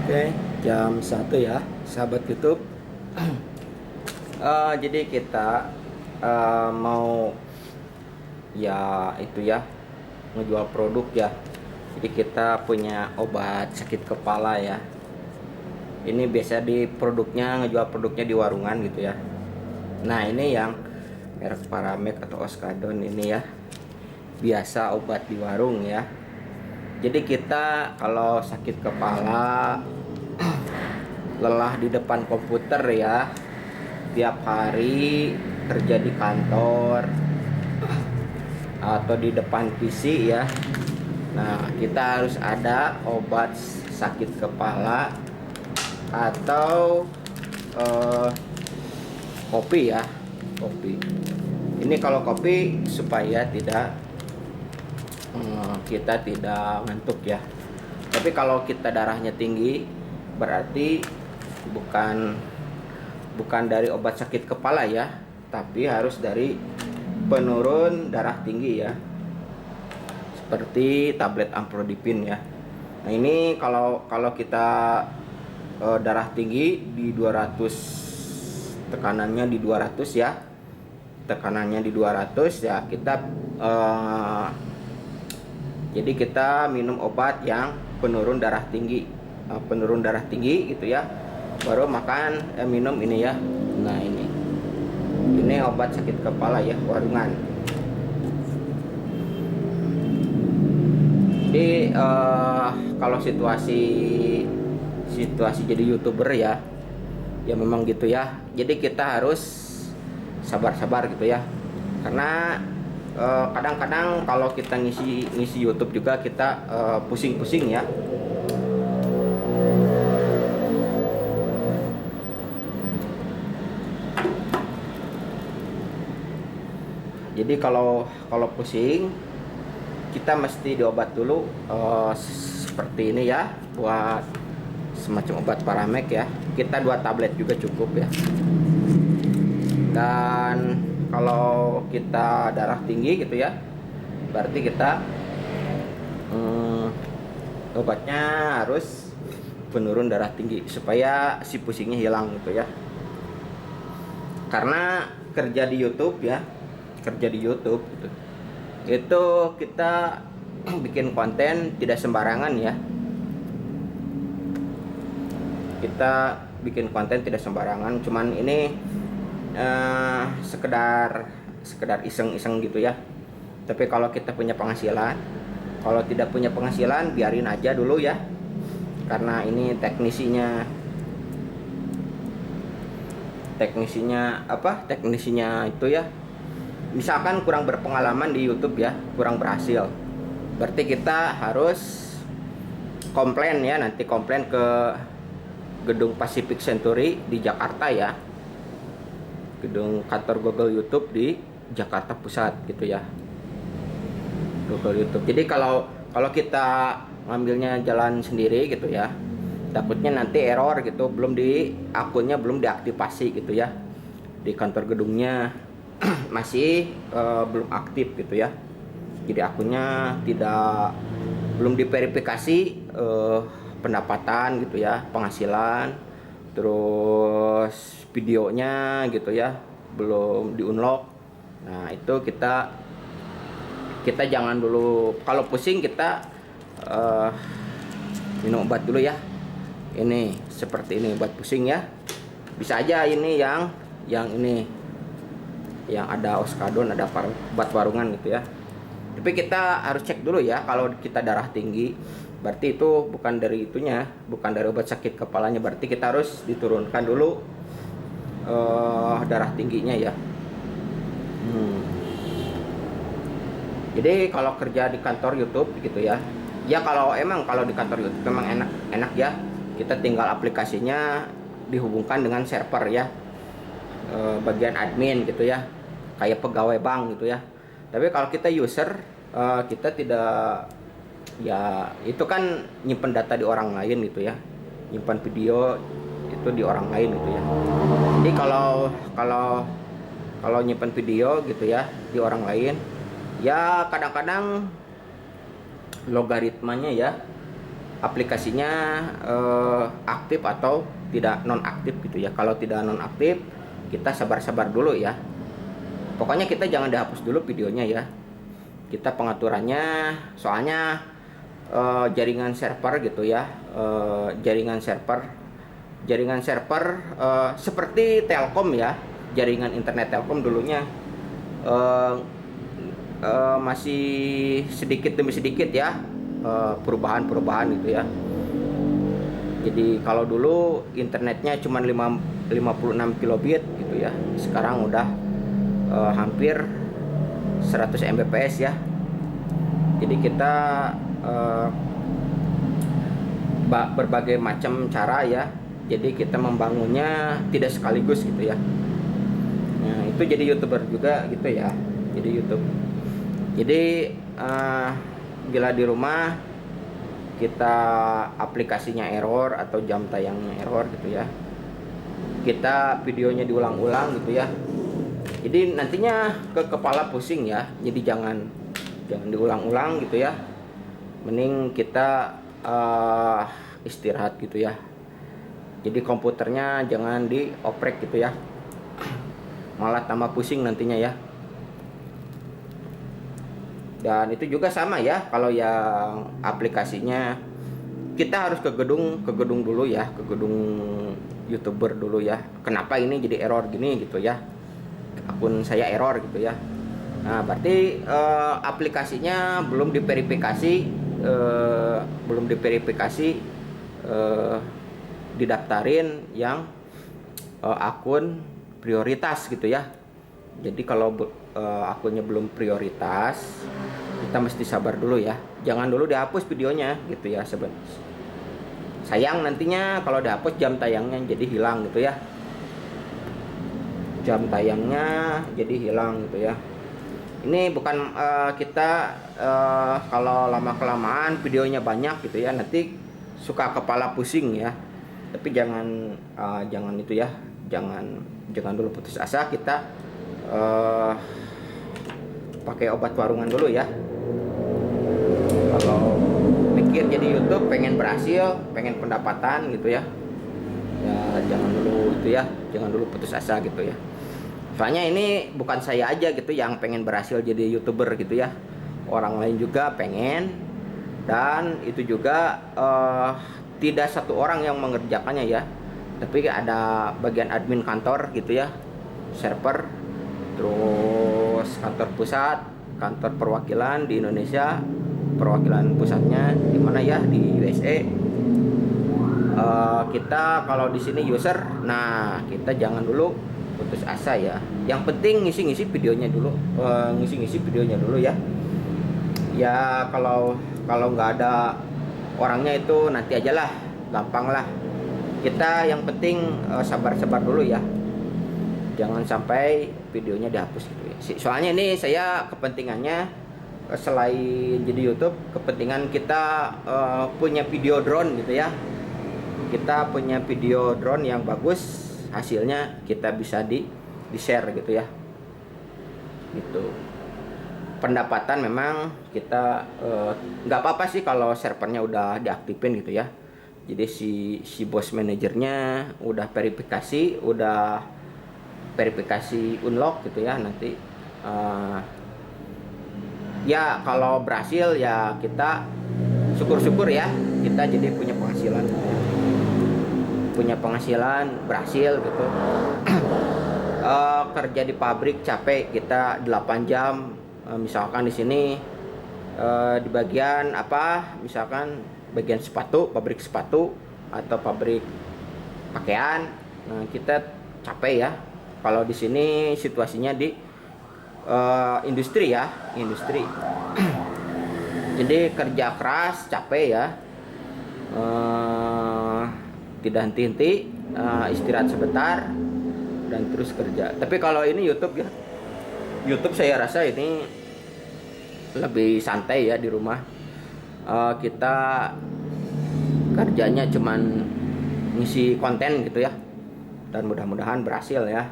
Oke, jam 1 ya, sahabat YouTube. Jadi kita mau ya itu ya ngejual produk ya. Jadi kita punya obat sakit kepala ya. Ini biasa di produknya ngejual produknya di warungan gitu ya. Nah ini yang merek Paramek atau Oskadon ini ya. Biasa obat di warung ya. Jadi kita kalau sakit kepala, lelah di depan komputer ya, tiap hari kerja di kantor atau di depan PC ya. Nah, kita harus ada obat sakit kepala atau kopi ya, kopi. Ini kalau kopi supaya kita tidak ngantuk ya. Tapi kalau kita darahnya tinggi, berarti bukan dari obat sakit kepala ya, tapi harus dari penurun darah tinggi ya, seperti tablet amlodipin ya. Nah ini kalau kita darah tinggi di 200, tekanannya di 200 ya, tekanannya di 200 ya, kita jadi kita minum obat yang penurun darah tinggi, gitu ya, baru minum ini ya. Nah ini obat sakit kepala ya, warungan. Jadi kalau situasi jadi YouTuber ya memang gitu ya. Jadi kita harus sabar-sabar gitu ya, karena kadang-kadang kalau kita ngisi YouTube juga kita pusing-pusing ya. Jadi kalau pusing, kita mesti diobat dulu seperti ini ya, buat semacam obat Paramek ya. Kita 2 tablet juga cukup ya. Dan kalau kita darah tinggi gitu ya, berarti kita obatnya harus penurun darah tinggi supaya si pusingnya hilang gitu ya. Karena kerja di YouTube ya, gitu, itu kita bikin konten tidak sembarangan ya. Kita bikin konten tidak sembarangan, cuman ini sekedar iseng-iseng gitu ya. Tapi kalau kita punya penghasilan, kalau tidak punya penghasilan biarin aja dulu ya, karena ini teknisinya itu ya, misalkan kurang berpengalaman di YouTube ya, kurang berhasil, berarti kita harus komplain ya, nanti komplain ke gedung Pacific Century di Jakarta ya, gedung kantor Google YouTube di Jakarta Pusat gitu ya, Google YouTube. Jadi kalau kita ngambilnya jalan sendiri gitu ya, takutnya nanti error gitu, akunnya belum diaktifasi gitu ya, di kantor gedungnya masih belum aktif gitu ya. Jadi akunnya belum diverifikasi pendapatan gitu ya, penghasilan, terus videonya gitu ya, belum di-unlock. Nah itu kita jangan dulu, kalau pusing kita minum obat dulu ya. Ini seperti ini obat pusing ya, bisa aja ini yang ada Oskadon, ada obat warungan gitu ya. Tapi kita harus cek dulu ya, kalau kita darah tinggi berarti itu bukan dari itunya, bukan dari obat sakit kepalanya, berarti kita harus diturunkan dulu darah tingginya ya. Jadi kalau kerja di kantor YouTube gitu ya, kalau di kantor YouTube memang enak ya, kita tinggal aplikasinya dihubungkan dengan server ya, bagian admin gitu ya, kayak pegawai bank gitu ya. Tapi kalau kita user, kita tidak ya, itu kan nyimpen data di orang lain gitu ya, nyimpan video itu di orang lain gitu ya. Jadi kalau nyimpan video gitu ya di orang lain ya, kadang-kadang logaritmanya ya aplikasinya aktif atau tidak nonaktif gitu ya. Kalau tidak nonaktif, kita sabar-sabar dulu ya. Pokoknya kita jangan dihapus dulu videonya ya. Kita pengaturannya, soalnya jaringan server gitu ya, jaringan server seperti Telkom ya, jaringan internet Telkom dulunya masih sedikit demi sedikit ya perubahan gitu ya. Jadi kalau dulu internetnya cuma 56 kilobit gitu ya, sekarang udah hampir 100 Mbps ya. Jadi kita berbagai macam cara ya. Jadi kita membangunnya tidak sekaligus gitu ya. Nah, itu jadi YouTuber juga gitu ya. Jadi YouTube. Jadi bila di rumah kita aplikasinya error atau jam tayangnya error gitu ya, kita videonya diulang-ulang gitu ya. Jadi nantinya ke kepala pusing ya. Jadi jangan diulang-ulang gitu ya. Mending kita istirahat gitu ya. Jadi komputernya jangan dioprek gitu ya, malah tambah pusing nantinya ya. Dan itu juga sama ya, kalau yang aplikasinya kita harus ke gedung dulu ya, ke gedung YouTuber dulu ya. Kenapa ini jadi error gini gitu ya, akun saya error gitu ya. Nah berarti aplikasinya belum diverifikasi, didaftarin yang akun prioritas gitu ya. Jadi kalau akunnya belum prioritas, kita mesti sabar dulu ya. Jangan dulu dihapus videonya gitu ya. Sayang nantinya kalau dihapus jam tayangnya jadi hilang gitu ya. Jam tayangnya jadi hilang gitu ya. Ini bukan kita kalau lama-kelamaan videonya banyak gitu ya, nanti suka kepala pusing ya. Tapi jangan itu ya. Jangan dulu putus asa, kita pakai obat warungan dulu ya. Kalau mikir jadi YouTube, pengen berhasil, pengen pendapatan gitu ya, jangan dulu itu ya, jangan dulu putus asa gitu ya. Soalnya ini bukan saya aja gitu yang pengen berhasil jadi YouTuber gitu ya, orang lain juga pengen. Dan itu juga tidak satu orang yang mengerjakannya ya, tapi ada bagian admin kantor gitu ya, server, terus kantor pusat, kantor perwakilan di Indonesia, perwakilan pusatnya di mana ya, di USA. Kita kalau di sini user, nah kita jangan dulu putus asa ya. Yang penting ngisi-ngisi videonya dulu, ya. Ya kalau nggak ada orangnya itu nanti aja lah, gampang lah. Kita yang penting sabar-sabar dulu ya. Jangan sampai videonya dihapus gitu ya. Soalnya ini saya kepentingannya selain jadi YouTube, kepentingan kita punya video drone gitu ya. Kita punya video drone yang bagus, hasilnya kita bisa di-share gitu ya. Gitu. Pendapatan memang kita nggak apa-apa sih kalau servernya udah diaktifin gitu ya. Jadi si bos manajernya udah verifikasi unlock gitu ya. Nanti ya kalau berhasil ya kita syukur-syukur ya, kita jadi punya penghasilan berhasil gitu. Kerja di pabrik capek kita 8 jam, misalkan di sini di bagian apa, misalkan bagian sepatu, pabrik sepatu atau pabrik pakaian, nah kita capek ya. Kalau di sini situasinya di industri ya, industri. Jadi kerja keras, capek ya, tidak henti-henti, istirahat sebentar dan terus kerja. Tapi kalau ini YouTube ya, YouTube saya rasa ini lebih santai ya di rumah. Kita kerjanya cuman ngisi konten gitu ya, dan mudah-mudahan berhasil ya.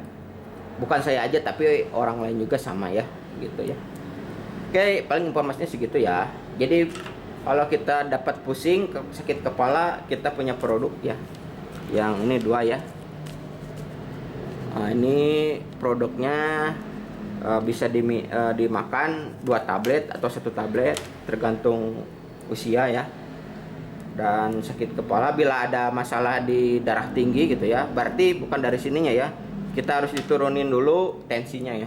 Bukan saya aja tapi orang lain juga sama ya gitu ya. Oke, paling informasinya segitu ya. Jadi Kalau kita dapat pusing, sakit kepala, kita punya produk ya. Yang ini 2 ya. Nah, ini produknya bisa dimakan 2 tablet atau 1 tablet tergantung usia ya. Dan sakit kepala bila ada masalah di darah tinggi gitu ya, berarti bukan dari sininya ya, kita harus diturunin dulu tensinya ya.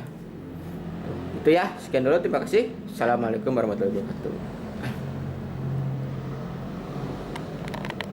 Itu ya, sekian dulu, terima kasih. Assalamualaikum warahmatullahi wabarakatuh.